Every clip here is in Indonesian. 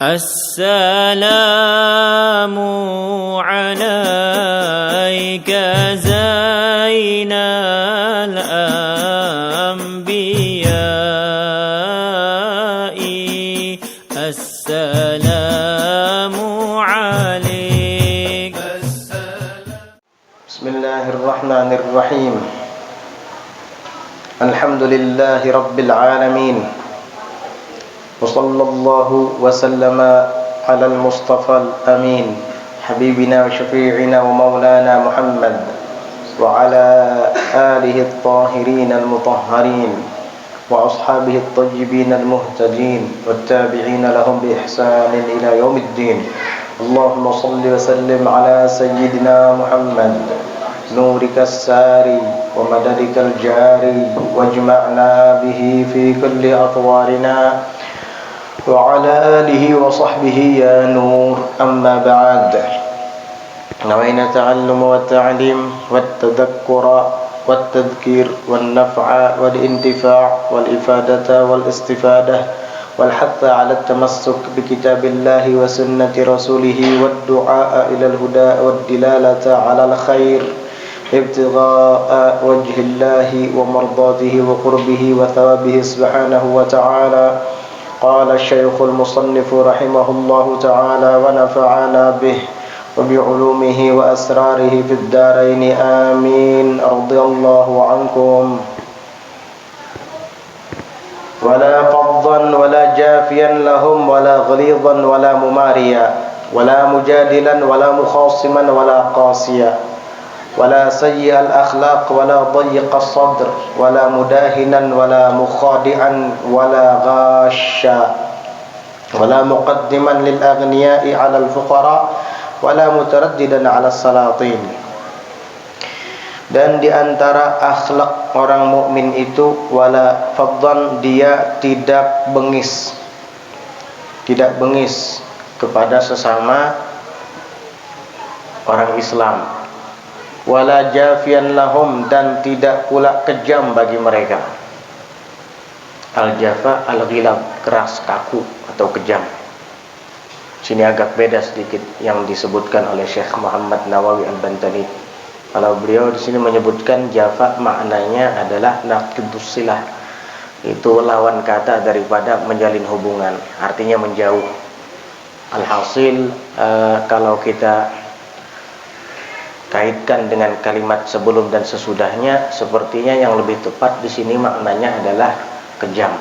السلام عليك زين الأنبياء السلام عليك. بسم الله الرحمن الرحيم. الحمد لله رب العالمين، وصلى الله وسلم على المصطفى الأمين حبيبنا وشفيعنا ومولانا محمد وعلى آله الطاهرين المطهرين وأصحابه الطيبين المهتدين والتابعين لهم بإحسان إلى يوم الدين. اللهم صل وسلم على سيدنا محمد نورك الساري ومددك الجاري واجمعنا به في كل أطوارنا وعلى آله وصحبه يا نور. أما بعد، نوينا التعلم والتعليم والتذكر والتذكير والنفع والانتفاع والإفادة والاستفادة والحث على التمسك بكتاب الله وسنة رسوله والدعاء إلى الهدى والدلالة على الخير ابتغاء وجه الله ومرضاته وقربه وثوابه سبحانه وتعالى. قال الشيخ المصنف رحمه الله تعالى ونفعنا به وبعلومه وأسراره في الدارين آمين. رضي الله عنكم. ولا فظا ولا جافيا لهم ولا غليظا ولا مماريا ولا مجادلا ولا مخاصما ولا قاسيا ولا سيء الأخلاق ولا ضيق الصدر ولا مداهنا ولا مخادعا ولا غاشا ولا مقدما للأغنياء على الفقراء ولا مترددا على السلاطين. Dan di antara akhlak orang mukmin itu wala faddan, dia tidak bengis kepada sesama orang Islam. Wala jafian lahum, dan tidak pula kejam bagi mereka. Al-jafa al-ghilab, keras, kaku atau kejam. Sini agak beda sedikit yang disebutkan oleh Syekh Muhammad Nawawi Al-Bantani. Kalau beliau di sini menyebutkan jafa maknanya adalah naqidus silah. Itu lawan kata daripada menjalin hubungan, artinya menjauh. Alhasil kalau kita kaitkan dengan kalimat sebelum dan sesudahnya, sepertinya yang lebih tepat di sini maknanya adalah kejam.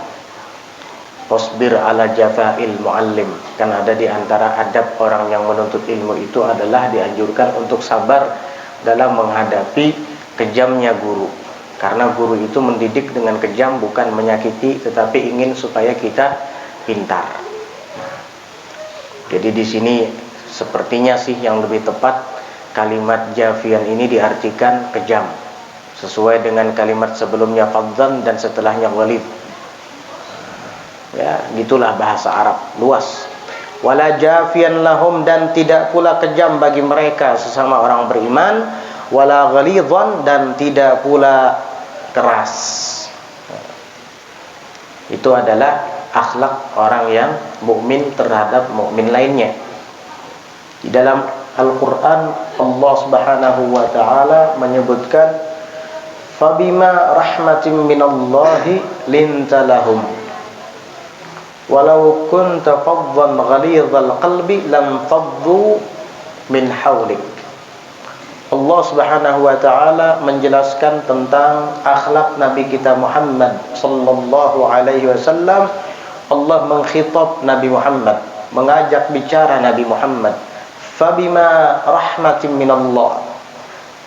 Wasbir ala jafa'il muallim, kan ada di antara adab orang yang menuntut ilmu itu adalah dianjurkan untuk sabar dalam menghadapi kejamnya guru. Karena guru itu mendidik dengan kejam, bukan menyakiti, tetapi ingin supaya kita pintar. Jadi di sini sepertinya sih yang lebih tepat kalimat jafian ini diartikan kejam, sesuai dengan kalimat sebelumnya fadzan dan setelahnya ghalib. Ya, gitulah bahasa Arab luas. Wala jafian lahum, dan tidak pula kejam bagi mereka sesama orang beriman. Wala ghalidhan, dan tidak pula keras. Itu adalah akhlak orang yang mukmin terhadap mukmin lainnya. Di dalam Al-Quran Allah Subhanahu wa ta'ala menyebutkan fabima rahmatin minallahi linta lahum walau kunta faddan ghalidhal qalbi lam faddu min hawlik. Allah Subhanahu wa ta'ala menjelaskan tentang akhlak Nabi kita Muhammad sallallahu alaihi wasallam. Allah mengkhitab Nabi Muhammad, mengajak bicara Nabi Muhammad. Fabima rahmatin minallah,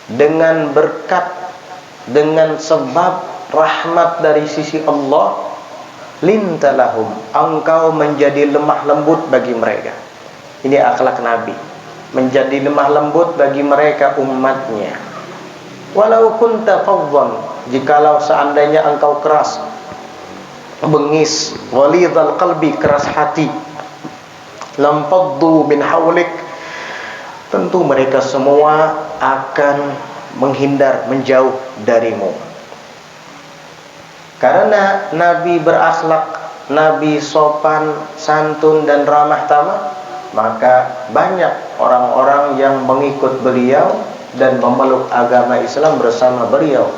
dengan berkat, dengan sebab rahmat dari sisi Allah, lintalahum, engkau menjadi lemah lembut bagi mereka. Ini akhlak Nabi, menjadi lemah lembut bagi mereka umatnya. Walau kunta faddan, jikalau seandainya engkau keras, bengis, ghalidhal qalbi, keras hati, lam faddu min hawlik, tentu mereka semua akan menghindar, menjauh darimu. Karena Nabi berakhlak Nabi sopan, santun dan ramah tamah, maka banyak orang-orang yang mengikut beliau dan memeluk agama Islam bersama beliau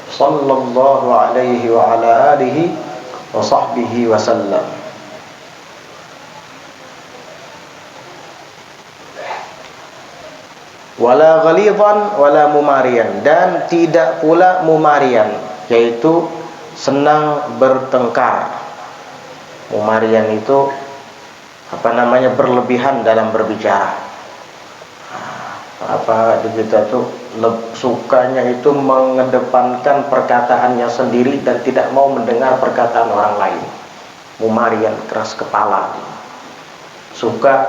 sallallahu alaihi wa ala alihi wa sahbihi wasallam. Wala ghalidhan wala mumarian, dan tidak pula mumarian, yaitu senang bertengkar. Mumarian itu berlebihan dalam berbicara. Kita tuh sukanya itu mengedepankan perkataannya sendiri dan tidak mau mendengar perkataan orang lain. Mumarian, keras kepala. Suka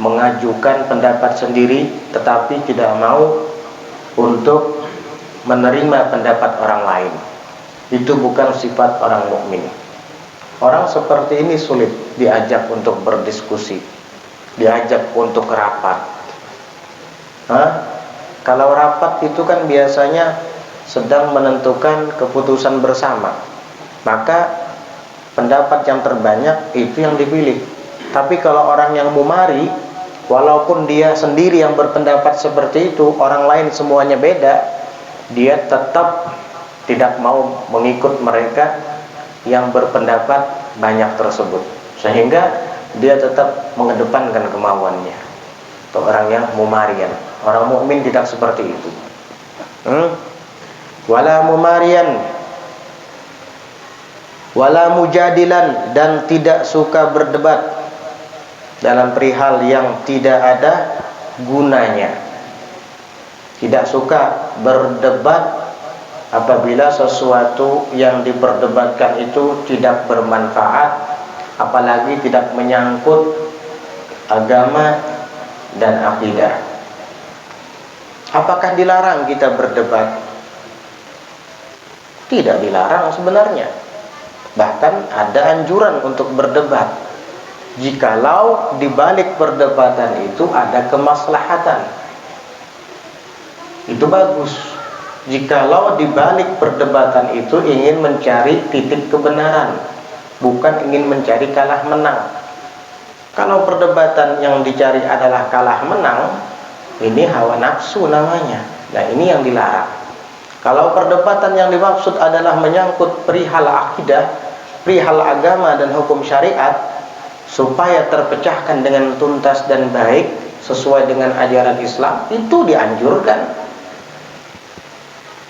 mengajukan pendapat sendiri tetapi tidak mau untuk menerima pendapat orang lain. Itu bukan sifat orang mukmin. Orang seperti ini sulit diajak untuk berdiskusi, diajak untuk rapat. Kalau rapat itu kan biasanya sedang menentukan keputusan bersama, maka pendapat yang terbanyak itu yang dipilih. Tapi kalau orang yang mumari, walaupun dia sendiri yang berpendapat seperti itu, orang lain semuanya beda, dia tetap tidak mau mengikut mereka yang berpendapat banyak tersebut, sehingga dia tetap mengedepankan kemauannya. Itu orang yang mumarian. Orang mukmin tidak seperti itu. Wala mumarian, wala mujadilan, dan tidak suka berdebat dalam perihal yang tidak ada gunanya. Tidak suka berdebat apabila sesuatu yang diperdebatkan itu tidak bermanfaat, apalagi tidak menyangkut agama dan akidah. Apakah dilarang kita berdebat? Tidak dilarang sebenarnya. Bahkan ada anjuran untuk berdebat, jikalau di balik perdebatan itu ada kemaslahatan. Itu bagus. Jikalau di balik perdebatan itu ingin mencari titik kebenaran, bukan ingin mencari kalah menang. Kalau perdebatan yang dicari adalah kalah menang, ini hawa nafsu namanya. Nah, ini yang dilarang. Kalau perdebatan yang dimaksud adalah menyangkut perihal akidah, perihal agama dan hukum syariat, supaya terpecahkan dengan tuntas dan baik sesuai dengan ajaran Islam, itu dianjurkan.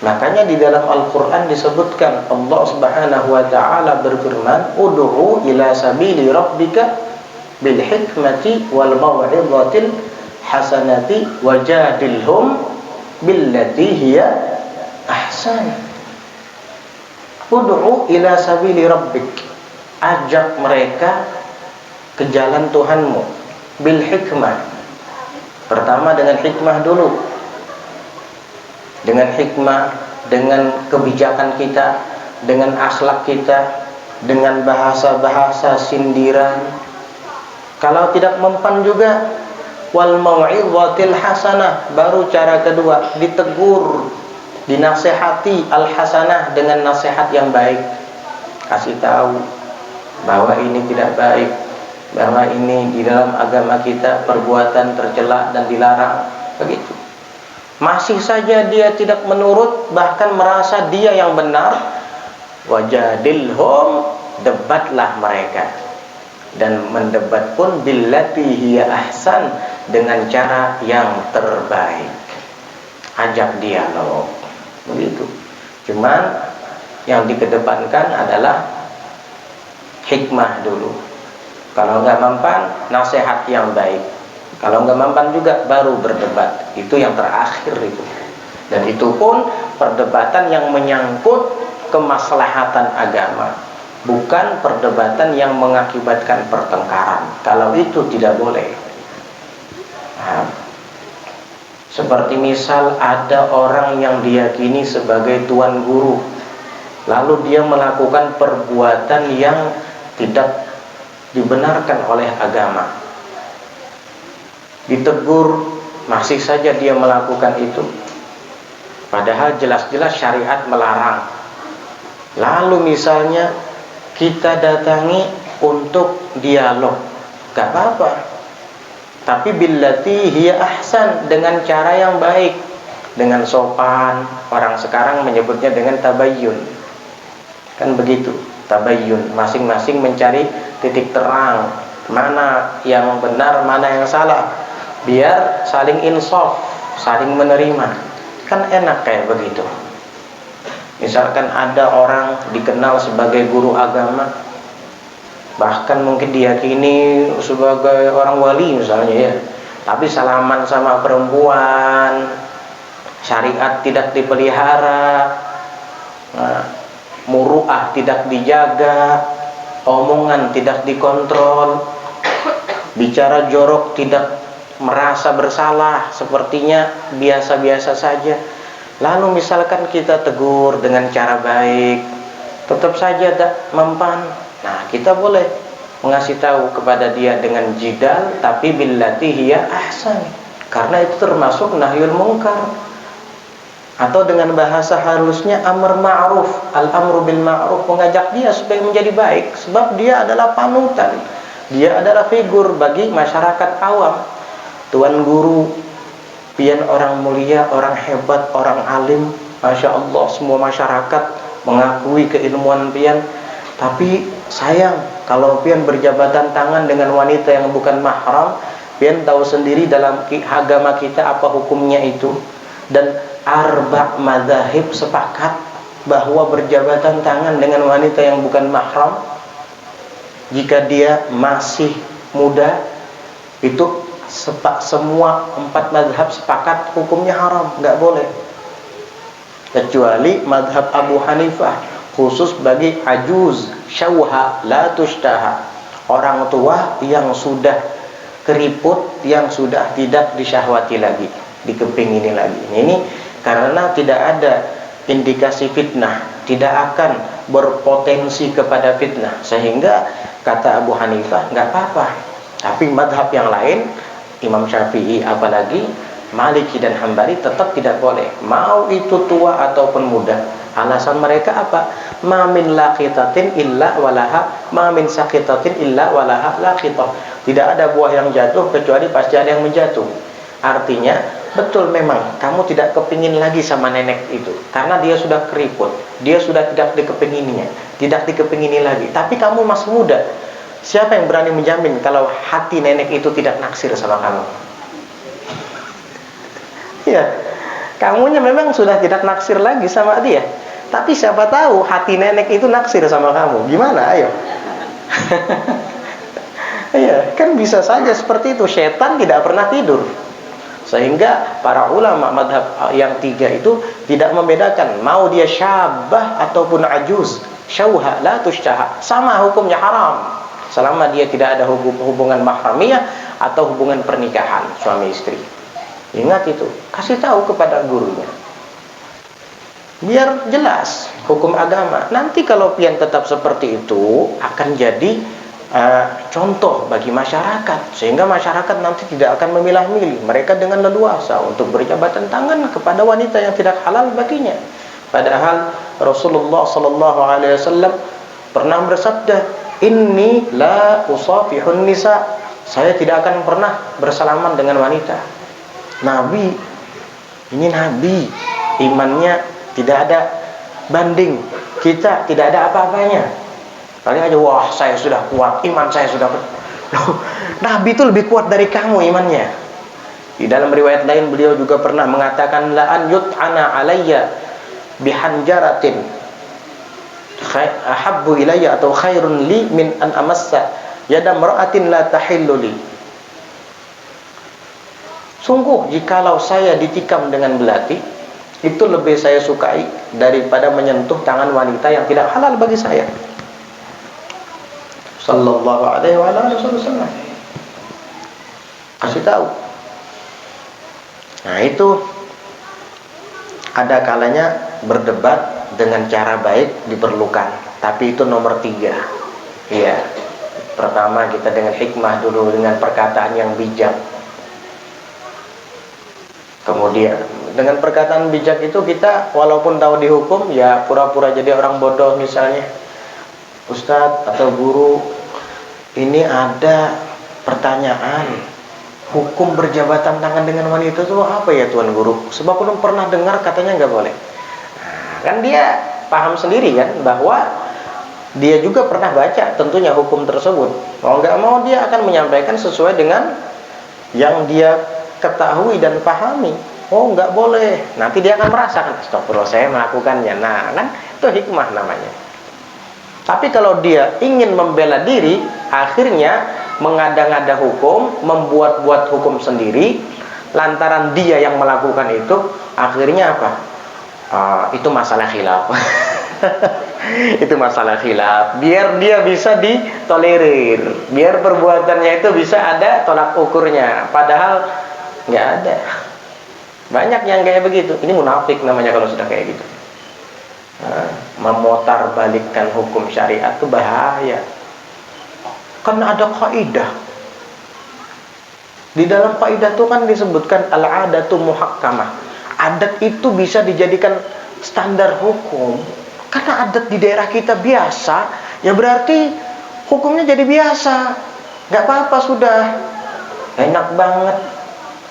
Makanya di dalam Al-Quran disebutkan, Allah Subhanahu wa ta'ala berfirman, ud'u ila sabili rabbika bil hikmati wal maw'idhatil hasanati wajadilhum billati hiya ahsan. Ud'u ila sabili rabbik, ajak mereka ke jalan Tuhanmu bil hikmah. Pertama dengan hikmah dulu. Dengan hikmah, dengan kebijakan kita, dengan akhlak kita, dengan bahasa-bahasa sindiran. Kalau tidak mempan juga, wal mau'idhatil hasanah, baru cara kedua, ditegur, dinasehati al hasanah dengan nasihat yang baik. Kasih tahu bahwa ini tidak baik, bahwa ini di dalam agama kita perbuatan tercela dan dilarang, begitu. Masih saja dia tidak menurut, bahkan merasa dia yang benar, wajadilhum, debatlah mereka. Dan mendebat pun billati hiya ahsan, dengan cara yang terbaik. Ajak dialog, begitu. Cuman yang dikedepankan adalah hikmah dulu. Kalau nggak mempan, nasihat yang baik. Kalau nggak mempan juga, baru berdebat. Itu yang terakhir itu. Dan itu pun perdebatan yang menyangkut kemaslahatan agama, bukan perdebatan yang mengakibatkan pertengkaran. Kalau itu tidak boleh. Nah, seperti misal ada orang yang diyakini sebagai tuan guru, lalu dia melakukan perbuatan yang tidak dibenarkan oleh agama. Ditegur, masih saja dia melakukan itu, padahal jelas-jelas syariat melarang. Lalu misalnya kita datangi untuk dialog, gak apa-apa. Tapi billati hiya ahsan, dengan cara yang baik, dengan sopan. Orang sekarang menyebutnya dengan tabayyun. Kan begitu, tabayyun. Masing-masing mencari titik terang, mana yang benar, mana yang salah, biar saling insaf, saling menerima. Kan enak kayak begitu. Misalkan ada orang dikenal sebagai guru agama, bahkan mungkin diyakini sebagai orang wali misalnya ya, tapi salaman sama perempuan, syariat tidak dipelihara, muru'ah tidak dijaga, omongan tidak dikontrol, bicara jorok tidak merasa bersalah, sepertinya biasa-biasa saja. Lalu misalkan kita tegur dengan cara baik, tetap saja tak mempan. Nah, kita boleh mengasih tahu kepada dia dengan jidal, tapi billati hiya ahsan, karena itu termasuk nahyul munkar. Atau dengan bahasa halusnya amr ma'ruf, al-amru bil ma'ruf, mengajak dia supaya menjadi baik, sebab dia adalah panutan, dia adalah figur bagi masyarakat awam. Tuan guru, pian orang mulia, orang hebat, orang alim, Masya Allah, semua masyarakat mengakui keilmuan pian. Tapi sayang, kalau pian berjabatan tangan dengan wanita yang bukan mahram, pian tahu sendiri dalam agama kita apa hukumnya itu. Dan arba' madzhab sepakat bahwa berjabatan tangan dengan wanita yang bukan mahram, jika dia masih muda, itu semua 4 mazhab sepakat hukumnya haram, nggak boleh. Kecuali mazhab Abu Hanifah, khusus bagi ajuz syauha la tushtaha, orang tua yang sudah keriput, yang sudah tidak disyahwati lagi, dikepingini lagi. Ini karena tidak ada indikasi fitnah, tidak akan berpotensi kepada fitnah, sehingga kata Abu Hanifah nggak apa-apa. Tapi mazhab yang lain, Imam Syafi'i apalagi Maliki dan Hambali, tetap tidak boleh, mau itu tua ataupun muda. Alasan mereka apa? Ma min laqitatin illa walaha, ma min saqitatin illa walaha laqitah. Tidak ada buah yang jatuh kecuali pasti ada yang menjatuh. Artinya betul, memang kamu tidak kepingin lagi sama nenek itu karena dia sudah keriput, dia sudah tidak dikepingininya, tidak dikepingini lagi. Tapi kamu masih muda. Siapa yang berani menjamin kalau hati nenek itu tidak naksir sama kamu? Ya, kamunya memang sudah tidak naksir lagi sama dia, tapi siapa tahu hati nenek itu naksir sama kamu. Gimana? Ayo. Ya, kan bisa saja seperti itu. Setan tidak pernah tidur. Sehingga para ulama madhab yang 3 itu tidak membedakan mau dia syabah ataupun ajuz, syauha la tushtaha, sama hukumnya haram selama dia tidak ada hubungan mahramiyah atau hubungan pernikahan suami istri. Ingat itu, kasih tahu kepada gurunya biar jelas hukum agama. Nanti kalau pian tetap seperti itu akan jadi contoh bagi masyarakat, sehingga masyarakat nanti tidak akan memilah-milih. Mereka dengan leluasa untuk berjabatan tangan kepada wanita yang tidak halal baginya. Padahal Rasulullah SAW pernah bersabda, inni la usafihun nisa, saya tidak akan pernah bersalaman dengan wanita. Nabi, ini Nabi, imannya tidak ada banding, kita tidak ada apa-apanya. Kali aja, wah saya sudah kuat, iman saya sudah Nabi itu lebih kuat dari kamu imannya. Di dalam riwayat lain beliau juga pernah mengatakan, la an yut'ana alayya bihanjaratin ahabbu ilayya atau khairun li min an amassa yada mar'atin la tahillu li. Sungguh jikalau saya ditikam dengan belati, itu lebih saya sukai daripada menyentuh tangan wanita yang tidak halal bagi saya. Sallallahu alaihi wasallam kasih tahu. Nah, itu ada kalanya berdebat dengan cara baik diperlukan, tapi itu nomor 3. Iya. Pertama kita dengan hikmah dulu, dengan perkataan yang bijak. Kemudian dengan perkataan bijak itu kita walaupun tahu dihukum, ya pura-pura jadi orang bodoh misalnya. Ustadz atau guru, ini ada pertanyaan, hukum berjabatan tangan dengan wanita itu apa ya Tuan Guru? Sebab belum pernah dengar katanya nggak boleh. Nah, kan dia paham sendiri kan bahwa dia juga pernah baca tentunya hukum tersebut. Mau nggak mau dia akan menyampaikan sesuai dengan yang dia ketahui dan pahami. Oh nggak boleh, nanti dia akan merasakan, astagfirullah saya melakukannya. Nah kan itu hikmah namanya. Tapi kalau dia ingin membela diri, akhirnya mengada-ngada hukum, membuat-buat hukum sendiri, lantaran dia yang melakukan itu, akhirnya apa? Itu masalah khilaf. Itu masalah khilaf. Biar dia bisa ditolerir, biar perbuatannya itu bisa ada tolak ukurnya. Padahal nggak ada. Banyak yang kayak begitu. Ini munafik namanya kalau sudah kayak gitu. Memutarbalikkan hukum syariat itu bahaya. Karena ada kaidah. Di dalam kaidah itu kan disebutkan al-adatu muhakkamah. Adat itu bisa dijadikan standar hukum. Karena adat di daerah kita biasa, ya berarti hukumnya jadi biasa. Gak apa-apa sudah. Enak banget.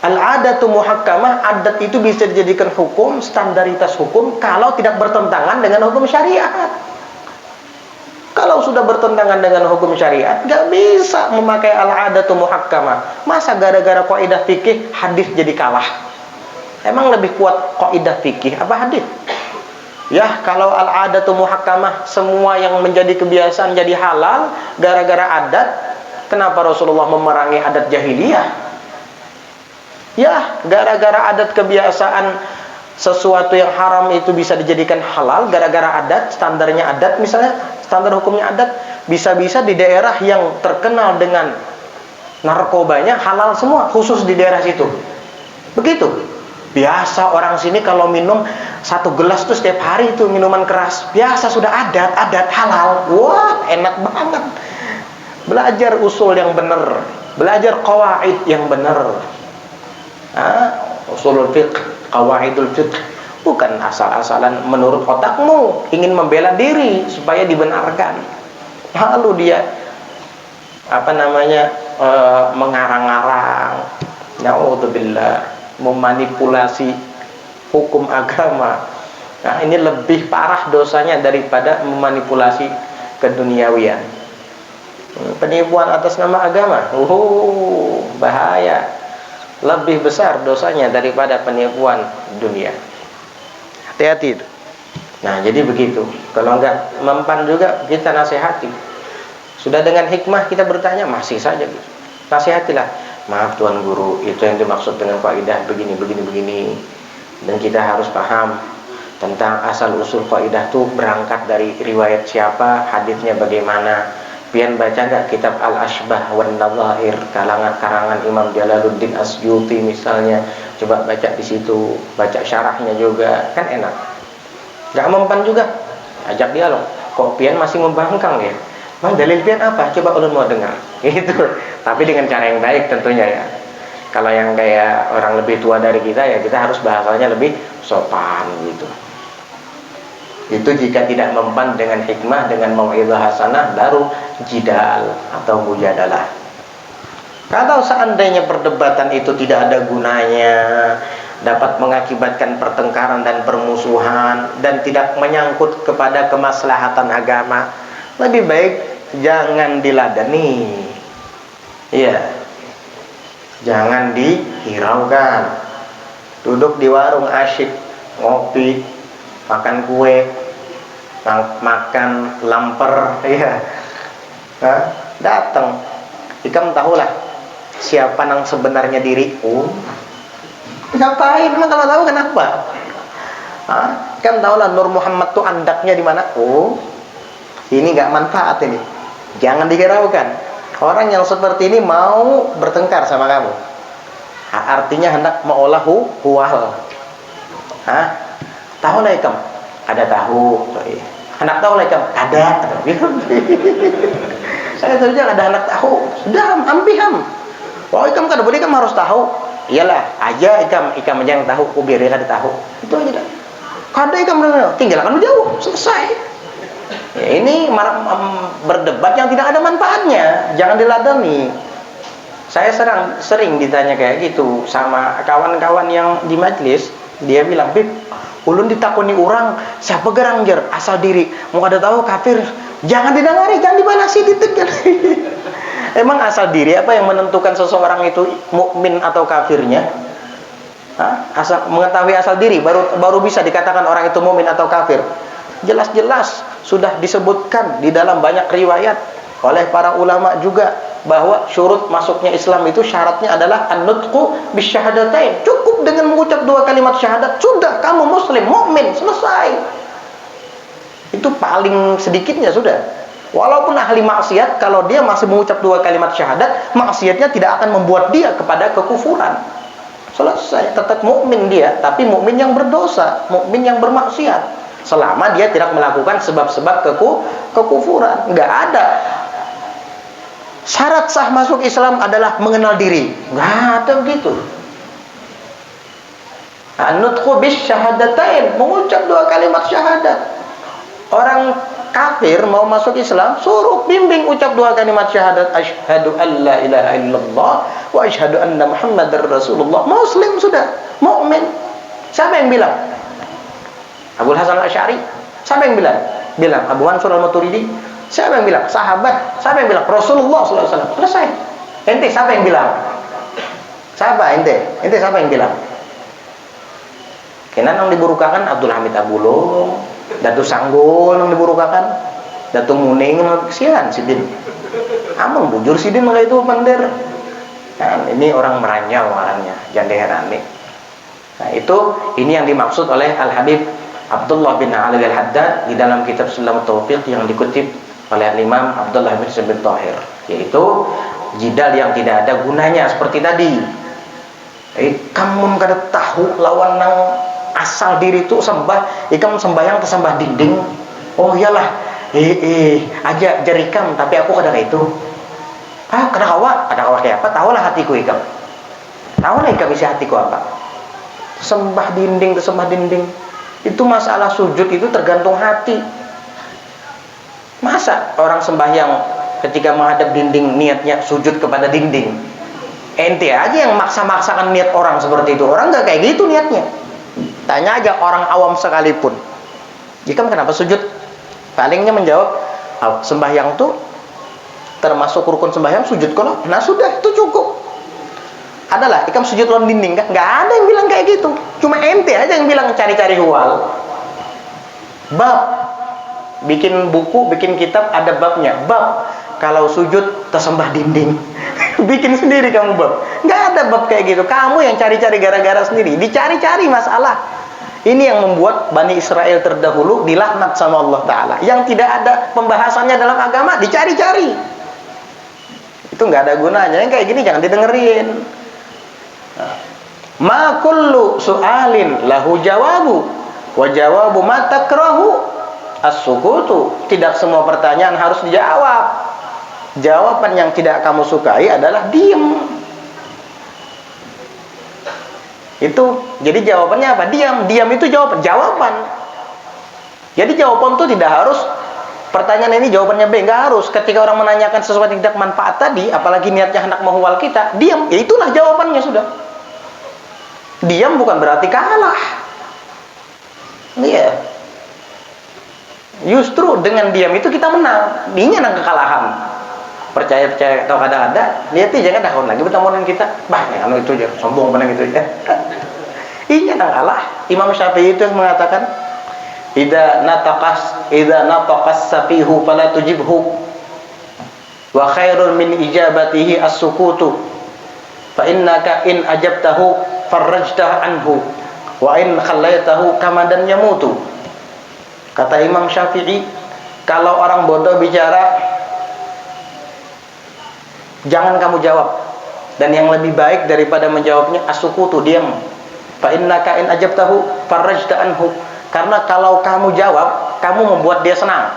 Al-adatu muhakkamah, adat itu bisa dijadikan hukum, standaritas hukum kalau tidak bertentangan dengan hukum syariat. Kalau sudah bertentangan dengan hukum syariat, gak bisa memakai al-adatu muhakkamah. Masa gara-gara kaidah fikih hadis jadi kalah? Emang lebih kuat kaidah fikih apa hadis? Ya, kalau al-adatu muhakkamah, semua yang menjadi kebiasaan jadi halal gara-gara adat, kenapa Rasulullah memerangi adat jahiliyah? Ya, gara-gara adat kebiasaan sesuatu yang haram itu bisa dijadikan halal gara-gara adat, standarnya adat misalnya, standar hukumnya adat, bisa-bisa di daerah yang terkenal dengan narkobanya halal semua, khusus di daerah situ. Begitu. Biasa orang sini kalau minum 1 gelas tuh setiap hari itu minuman keras. Biasa sudah adat halal. Wah, enak banget. Belajar usul yang benar, belajar qawaid yang benar. Usulul fiqh, qawaidul fiqh, bukan asal-asalan menurut otakmu ingin membela diri supaya dibenarkan. Lalu dia mengarang-arang, naudzubillah, memanipulasi hukum agama. Nah, ini lebih parah dosanya daripada memanipulasi keduniawian. Penipuan atas nama agama, bahaya. Lebih besar dosanya daripada penipuan dunia. Hati-hati itu. Nah, jadi begitu. Kalau enggak mempan juga kita nasihati. Sudah dengan hikmah kita bertanya, masih saja gitu. Nasihatilah. Maaf Tuan Guru, itu yang dimaksud dengan kaidah begini. Dan kita harus paham tentang asal usul kaidah itu berangkat dari riwayat siapa, hadisnya bagaimana. Pian baca gak kitab Al-Ashbah wan Nadhair karangan Imam Jalaluddin Asyuti misalnya, coba baca di situ, baca syarahnya juga, kan enak. Gak mempan juga, ajak dialog. Kok pian masih membangkang ya? Bang, dalil pian apa? Coba ulun mau dengar. Gitu. Tapi dengan cara yang baik tentunya ya. Kalau yang kayak orang lebih tua dari kita ya kita harus bahasanya lebih sopan gitu. Itu jika tidak mempan dengan hikmah, dengan mau'izah hasanah, baru jidal atau mujadalah. Kalau seandainya perdebatan itu tidak ada gunanya, dapat mengakibatkan pertengkaran dan permusuhan, dan tidak menyangkut kepada kemaslahatan agama, lebih baik jangan diladani. Iya, jangan dihiraukan. Duduk di warung asyik, ngopi, makan kue, makan lamper, ya, datang. Ikam tahulah siapa nang sebenarnya diriku. Ngapain? Emang kalau tahu kenapa? Ikam tahulah Nur Muhammad tuh andaknya di mana? Ini nggak manfaat ini. Jangan dihiraukan. Orang yang seperti ini mau bertengkar sama kamu. Artinya hendak mengolah huwal. Tahu lah ikam? Ada tahu. Hendak tahu lah ikam? Ada. Saya saja ada anak tahu. Sudah ambiham. Wah, ikam kan boleh, ikam harus tahu. Iyalah, aja ikam aja yang tahu. Biar dia ada tahu. Itu aja dah. Kada ikam tinggalkan jauh, selesai. Ya, ini berdebat yang tidak ada manfaatnya, jangan diladeni. Saya sering ditanya kayak gitu sama kawan-kawan yang di majelis. Dia bilang, Bib, ulun ditakuni orang, siapa gerang jer, asal diri, mau ada tahu kafir, jangan didengari, jangan dibalasi, ditekan. Emang asal diri apa yang menentukan seseorang itu mukmin atau kafirnya? Asal mengetahui asal diri baru bisa dikatakan orang itu mukmin atau kafir. Jelas-jelas sudah disebutkan di dalam banyak riwayat oleh para ulama juga bahwa syurut masuknya Islam itu syaratnya adalah an-nutqu bisyahadatain. Cukup dengan mengucap 2 kalimat syahadat sudah kamu muslim, mukmin, selesai. Itu paling sedikitnya sudah. Walaupun ahli maksiat, kalau dia masih mengucap 2 kalimat syahadat, maksiatnya tidak akan membuat dia kepada kekufuran. Selesai, tetap mukmin dia, tapi mukmin yang berdosa, mukmin yang bermaksiat. Selama dia tidak melakukan sebab-sebab kekufuran. Enggak ada syarat sah masuk Islam adalah mengenal diri. Enggak ada begitu. An-nutqu bisyahadatain, mengucap 2 kalimat syahadat. Orang kafir mau masuk Islam, suruh bimbing ucap 2 kalimat syahadat, asyhadu an la ilaha illallah wa asyhadu anna muhammadar rasulullah. Muslim sudah, mukmin. Siapa yang bilang? Abul Hasan Al-Asy'ari. Siapa yang bilang? Bilang Abu Mansur Al-Maturidi. Siapa yang bilang? Sahabat. Siapa yang bilang? Rasulullah sallallahu alaihi wasallam. Selesai. Ente siapa yang bilang? Siapa ente? Ente siapa yang bilang? Kena nang diburukakan Abdul Hamid Abulung, Datu Sanggul nang diburukakan, Datu Muning kesian sidin. Amang bujur sidin maka itu pander. Nah, ini orang meranyau orangnya, jangan diherani. Nah, ini yang dimaksud oleh Al-Habib Abdullah bin Ali Al-Haddad di dalam kitab Sulam Taufiq yang dikutip oleh Imam Abdullah bin Sabit Tahir, yaitu jidal yang tidak ada gunanya seperti tadi. Kamu kada tahu lawan nang asal diri itu sembah, ikam sembahyang tersembah dinding. Oh iyalah, aja jerikam tapi aku kada kayak itu. Kada kawa kayak apa? Tahulah hatiku ikam. Tahulah ikam isi hatiku apa? Sembah dinding, tersembah dinding. Itu masalah sujud itu tergantung hati. Masa orang sembahyang ketika menghadap dinding niatnya sujud kepada dinding? Ente aja yang maksa-maksakan niat orang seperti itu. Orang nggak kayak gitu niatnya. Tanya aja orang awam sekalipun. Jika kenapa sujud? Palingnya menjawab, sembahyang tuh termasuk rukun sembahyang sujud kono. Nah sudah, itu cukup. Adalah ikam sujud lawan dinding kan? Nggak ada yang bilang kayak gitu. Cuma ente aja yang bilang cari-cari huwal. Bab bikin buku, bikin kitab ada babnya. Bab kalau sujud tersembah dinding. Bikin sendiri kamu bab. Nggak ada bab kayak gitu. Kamu yang cari-cari gara-gara sendiri. Dicari-cari masalah. Ini yang membuat Bani Israel terdahulu dilaknat sama Allah Ta'ala. Yang tidak ada pembahasannya dalam agama, dicari-cari. Itu nggak ada gunanya. Yang kayak gini jangan didengerin. Ma kullu su'alin lahu jawabu wa jawabu ma takrahu as-sukutu. Tidak semua pertanyaan harus dijawab. Jawaban yang tidak kamu sukai adalah diam. Itu jadi jawabannya apa? Diam. Diam itu jawaban. Jadi jawaban itu tidak harus pertanyaan ini jawabannya B, nggak harus. Ketika orang menanyakan sesuatu yang tidak manfaat tadi, apalagi niatnya hendak menghwal kita, diam. Ya itulah jawabannya sudah. Diam bukan berarti kalah. Iya. Justru dengan diam itu kita menang. Ini yang kekalahan. Percaya atau kada-kada, lihat aja jangan dah lagi bertemuan kita. Bah, yang itu aja sombong benar gitu ya. Ini yang kalah. Imam Syafi'i itu yang mengatakan, idza nataqas safihu fala tujibhu wa khairun min ijabatihi as-sukutu fa innaka in ajabtahu farajtah anhu wa in khallaitahu kamadan yamutu. Kata Imam Syafi'i, kalau orang bodoh bicara jangan kamu jawab, dan yang lebih baik daripada menjawabnya as-sukutu, diam. Fa innaka in ajabtahu farajtah anhu. Karena kalau kamu jawab, kamu membuat dia senang.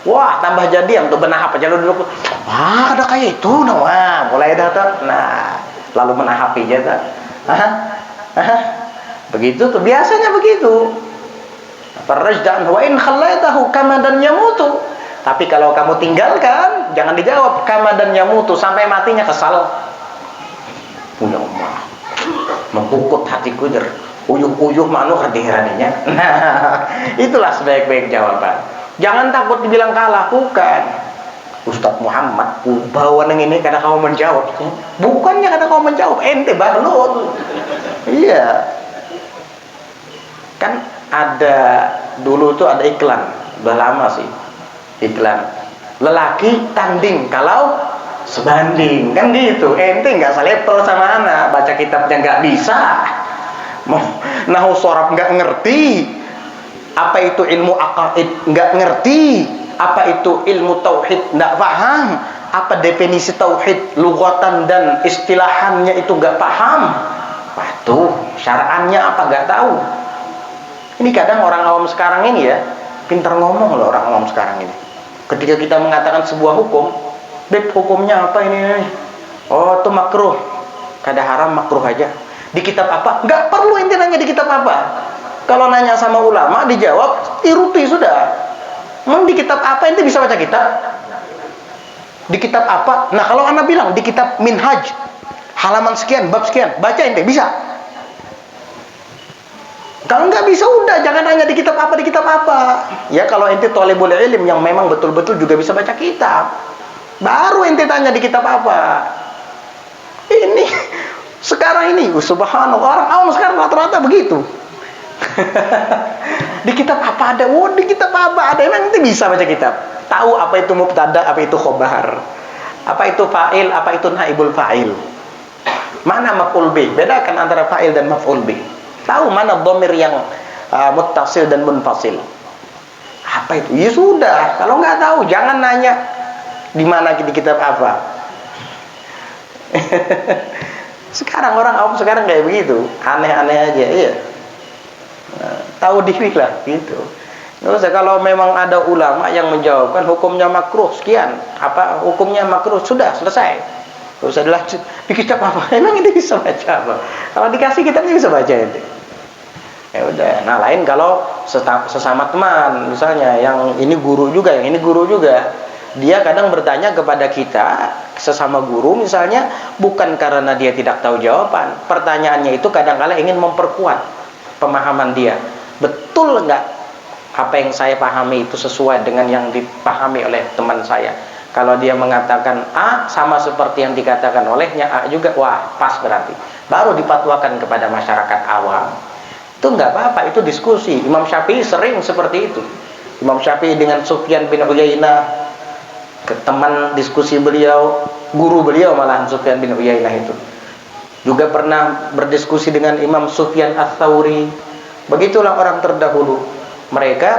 Wah, tambah jadi untuk benahap aja lu dulu. Wah, ada kayak itu, nah, mulai datang. Nah, lalu menahapi aja. Begitu tuh, biasanya begitu. Farajdan wa in khallaitahu kamadan yamutu. Tapi kalau kamu tinggalkan, jangan dijawab kamadan yamutu, sampai matinya kesal. Punya Allah, mempukut hatiku jer. Uyuh-uyuh manu hadirannya. Nah, itulah sebaik-baik jawaban. Jangan takut dibilang kalah, bukan. Ustadz Muhammad, bawa neng ini karena kamu menjawab. Bukannya karena kamu menjawab, ente bahlul. Iya. Kan ada dulu tuh ada iklan, udah lama sih. Iklan. Lelaki tanding kalau sebanding, kan gitu. Ente nggak selevel sama anak, baca kitabnya nggak bisa. Mau nahu sorab nggak ngerti. Apa itu ilmu aqaid nggak ngerti. Apa itu ilmu tauhid nggak paham. Apa definisi tauhid lughatan dan istilahannya itu nggak paham. Wah tuh syara'annya apa nggak tahu. Ini kadang orang awam sekarang ini ya, pintar ngomong loh orang awam sekarang ini. Ketika kita mengatakan sebuah hukum, beb hukumnya apa ini? Oh itu makruh. Kada haram makruh aja. Di kitab apa? Nggak perlu ente nanya di kitab apa. Kalau nanya sama ulama dijawab iruti sudah. Memang di kitab apa ente bisa baca kitab? Di kitab apa? Nah kalau anak bilang di kitab Minhaj halaman sekian, bab sekian, baca ente bisa. Kalau nggak bisa udah jangan nanya di kitab apa. Ya kalau ente thalibul ilm yang memang betul-betul juga bisa baca kitab, baru ente tanya di kitab apa. Ini sekarang ini subhanallah orang awam sekarang rata-rata begitu. Di kitab apa ada? Oh, di kitab apa ada? Emang ente bisa baca kitab? Tahu apa itu mubtada, apa itu khobar, apa itu fa'il, apa itu naibul fa'il. Mana maf'ul bih? Bedakan antara fa'il dan maf'ul bih. Tahu mana dhamir yang muttasil dan munfasil. Apa itu? Ya sudah, kalau nggak tahu jangan nanya di mana di kitab apa. Sekarang orang awam sekarang kayak begitu, aneh-aneh aja, iya. Nah, tahu diri lah gitu. Terus kalau memang ada ulama yang menjawabkan hukumnya makruh sekian, apa hukumnya makruh sudah selesai. Terus ada lanjut di kitab apa? Emang ini bisa baca apa? Kalau dikasih kitabnya bisa baca itu. Ya udah. Nah lain kalau sesama teman, misalnya yang ini guru juga, yang ini guru juga, dia kadang bertanya kepada kita sesama guru misalnya bukan karena dia tidak tahu jawaban, pertanyaannya itu kadang-kala ingin memperkuat pemahaman dia. Betul nggak apa yang saya pahami itu sesuai dengan yang dipahami oleh teman saya? Kalau dia mengatakan A sama seperti yang dikatakan olehnya A juga, wah pas berarti. Baru dipatwakan kepada masyarakat awam. Itu nggak apa-apa, itu diskusi. Imam Syafi'i sering seperti itu. Imam Syafi'i dengan Sufyan bin Uyainah, teman diskusi beliau, guru beliau malahan Sufyan bin Uyainah itu. Juga pernah berdiskusi dengan Imam Sufyan Ats-Tsauri. Begitulah orang terdahulu. Mereka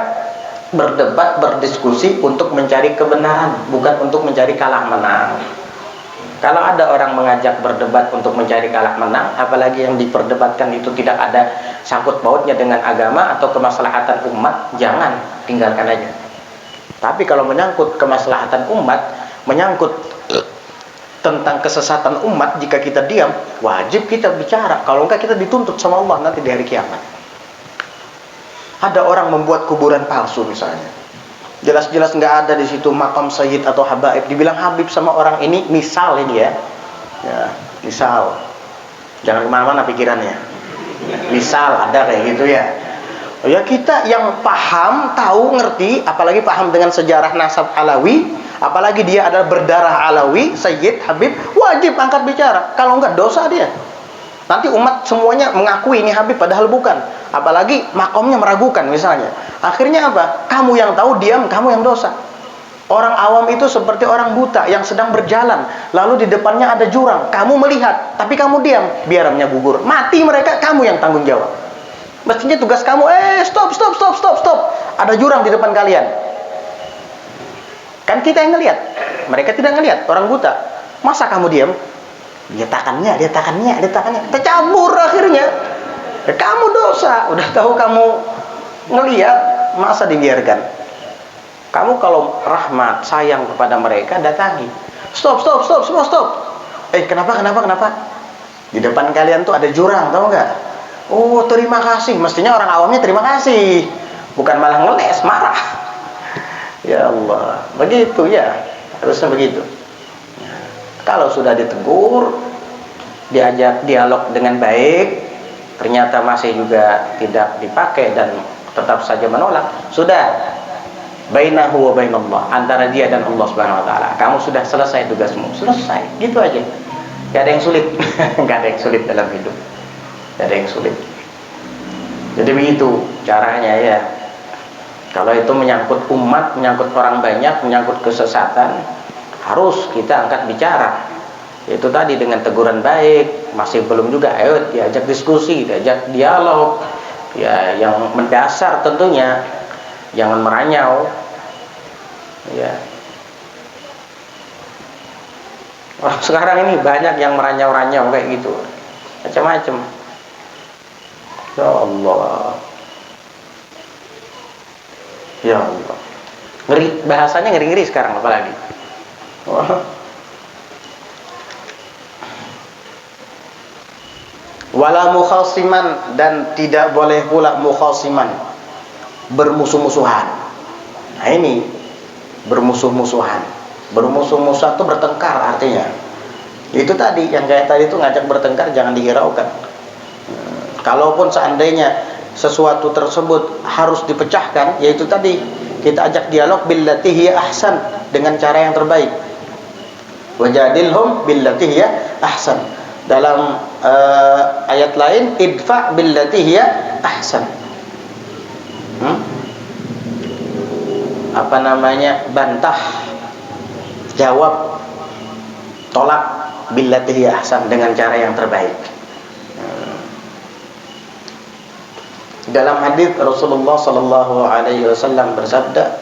berdebat, berdiskusi untuk mencari kebenaran, bukan untuk mencari kalah menang. Kalau ada orang mengajak berdebat untuk mencari kalah menang, apalagi yang diperdebatkan itu tidak ada sangkut pautnya dengan agama atau kemaslahatan umat, jangan, tinggalkan aja. Tapi kalau menyangkut kemaslahatan umat, menyangkut tentang kesesatan umat, jika kita diam, wajib kita bicara. Kalau enggak kita dituntut sama Allah nanti di hari kiamat. Ada orang membuat kuburan palsu misalnya, jelas-jelas nggak ada di situ makam sayyid atau habaib, dibilang habib sama orang ini, misal ini ya, misal, jangan kemana-mana pikirannya, misal ada kayak gitu ya. Ya kita yang paham, tahu, ngerti, apalagi paham dengan sejarah nasab Alawi, apalagi dia adalah berdarah Alawi, sayyid, habib, wajib angkat bicara. Kalau enggak dosa dia. Nanti umat semuanya mengakui ini habib padahal bukan. Apalagi makomnya meragukan misalnya. Akhirnya apa? Kamu yang tahu diam, kamu yang dosa. Orang awam itu seperti orang buta yang sedang berjalan, lalu di depannya ada jurang. Kamu melihat, tapi kamu diam, biarnya gugur. Mati mereka, kamu yang tanggung jawab. Mestinya tugas kamu, stop. Ada jurang di depan kalian. Kan kita yang ngelihat, mereka tidak ngelihat, orang buta. Masa kamu diam? Dia takannya, tercabur akhirnya. Ya, kamu dosa, udah tahu kamu ngelihat, masa dibiarkan? Kamu kalau rahmat, sayang kepada mereka, datangi. Stop. Kenapa? Di depan kalian tuh ada jurang, tahu nggak? Oh, terima kasih. Mestinya orang awamnya terima kasih. bukan malah ngeles, marah. Ya Allah, begitu ya, harusnya begitu. Kalau sudah ditegur, diajak dialog dengan baik, ternyata masih juga tidak dipakai dan tetap saja menolak, sudah bainahu wa bainallah, antara dia dan Allah Subhanahu wa taala. Kamu sudah selesai tugasmu, selesai, gitu aja. Gak ada yang sulit. Gak ada yang sulit dalam hidup. Gak ada yang sulit. Jadi begitu caranya ya. Kalau itu menyangkut umat, menyangkut orang banyak, menyangkut kesesatan, harus kita angkat bicara. Itu tadi dengan teguran baik. Masih belum juga, ayo diajak diskusi, diajak dialog. Ya, yang mendasar tentunya, jangan meranyau. Ya. Orang sekarang ini banyak yang meranyau-ranyau kayak gitu, macam-macam. Ya Allah, ya Allah, ngeri, bahasanya ngeri-ngeri sekarang apalagi. Wah. Wala mukhasiman, dan tidak boleh pula mukhasiman, bermusuh-musuhan. Nah ini bermusuh-musuhan. Bermusuh-musuhan itu bertengkar artinya. Itu tadi yang kayak tadi itu ngajak bertengkar, jangan dihiraukan. Kalaupun seandainya sesuatu tersebut harus dipecahkan, yaitu tadi kita ajak dialog billati hiya ahsan, dengan cara yang terbaik. Wajadilhum billati hiya ahsan. Dalam ayat lain, idfa billati hiya ahsan. Apa namanya? Bantah, jawab, tolak billati hiya ahsan, dengan cara yang terbaik. Dalam hadis Rasulullah sallallahu alaihi wasallam bersabda,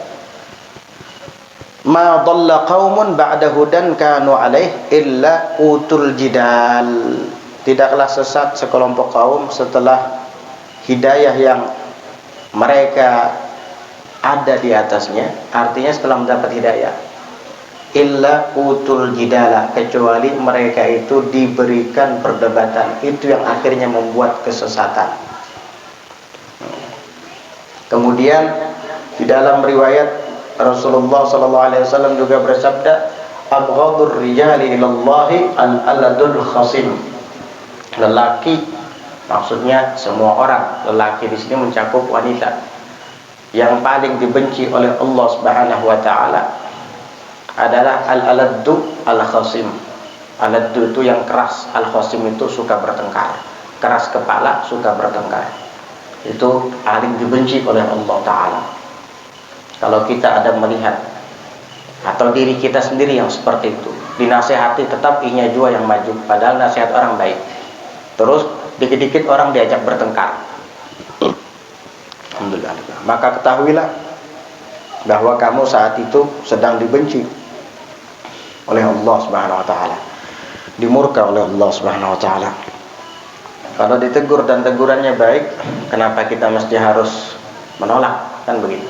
"Ma dhalla qaumun ba'da hudan kanu alaih illa utul jidal." Tidaklah sesat sekelompok kaum setelah hidayah yang mereka ada di atasnya, artinya setelah mendapat hidayah, illa utul jidala, kecuali mereka itu diberikan perdebatan. Itu yang akhirnya membuat kesesatan. Kemudian di dalam riwayat Rasulullah sallallahu alaihi wasallam juga bersabda, "Abghadur rijali ilallahi al-aladul khasim." Lelaki, maksudnya semua orang. Lelaki di sini mencakup wanita. Yang paling dibenci oleh Allah Subhanahu wa taala adalah al-aladdu al-khasim. Aladdu itu yang keras, al-khasim itu suka bertengkar. Keras kepala, suka bertengkar. Itu paling dibenci oleh Allah Ta'ala. Kalau kita ada melihat atau diri kita sendiri yang seperti itu, dinasehati tetap inya jua yang maju, padahal nasihat orang baik. Terus dikit-dikit orang diajak bertengkar, alhamdulillah, maka ketahuilah bahwa kamu saat itu sedang dibenci oleh Allah Subhanahu wa taala, dimurka oleh Allah Subhanahu wa taala. Kalau ditegur dan tegurannya baik, kenapa kita mesti harus menolak? Kan begitu.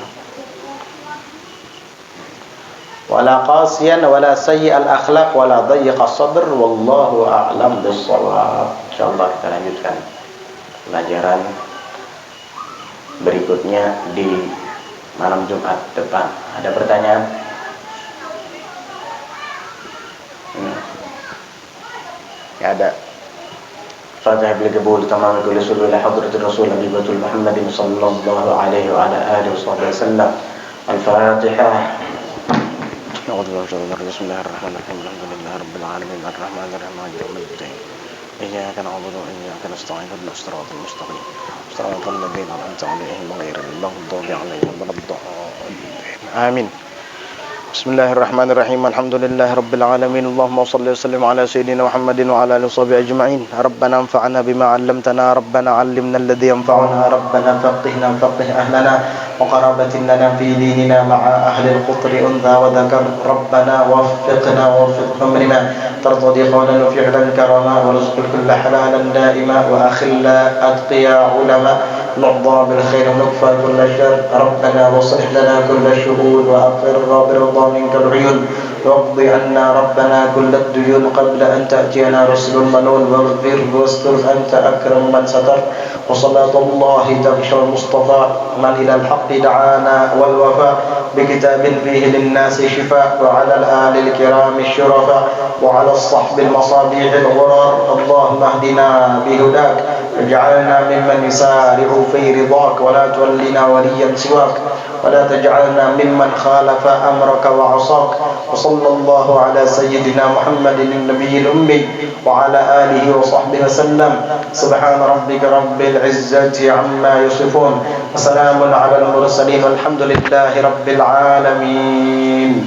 Wala qasiyan wala sayyi'al akhlaq wala dayyiqas sadr wallahu a'lam bis-shawab. Insyaallah kita lanjutkan pelajaran berikutnya di malam Jumat depan. Ada pertanyaan? Ya ada. Fatihah bil qabul tamam kulli sulul hadratir rasul nabiyatul Muhammadin sallallahu alaihi wa ala alihi wasallam. Al-Fatihah. أعوذ بالله من الشيطان الرجيم. بسم الله الرحمن الرحيم. الحمد لله رب العالمين الرحمن الرحيم مالك يوم الدين. إياك نعبد وإياك نستعين اهدنا الصراط المستقيم صراط الذين أنعمت عليهم غير المغضوب عليهم ولا الضالين. آمين. بسم الله الرحمن الرحيم. الحمد لله رب العالمين. اللهم صل وسلم على سيدنا محمد وعلى آله وصحبه أجمعين. ربنا انفعنا بما علمتنا، ربنا علمنا الذي ينفعنا، ربنا فقهنا فقه أهلنا وقرابة لنا في ديننا مع أهل القطر أنثى وذكر. ربنا وفقنا ووفق أمرنا ترتضي قولا وفعلا كرما، ورزق الكل حلالا دائما، وأخلا أتقيا علماء نرضى بالخير ونكفى كل شر. ربنا واصلح لنا كل الشهود وأقر برضا منك العيون، واقض عنا ربنا كل الديون قبل أن تأتينا رسل المنون واغفر واستر أنت أكرم من ستر وصلاة الله تغشى المصطفى من إلى الحق دعانا والوفاء بكتاب فيه للناس شفاء وعلى الآل الكرام الشرفاء وعلى الصحب المصابيح الغرر اللهم اهدنا بهداك واجعلنا ممن يسارع في رضاك ولا تولنا وليا سواك ولا تجعلنا ممن خالف أمرك وعصاك وصلى الله على سيدنا محمد النبي الأمي وعلى آله وصحبه وسلم سبحان ربك رب العزة عما يصفون وسلام على المرسلين والحمد لله رب العالمين.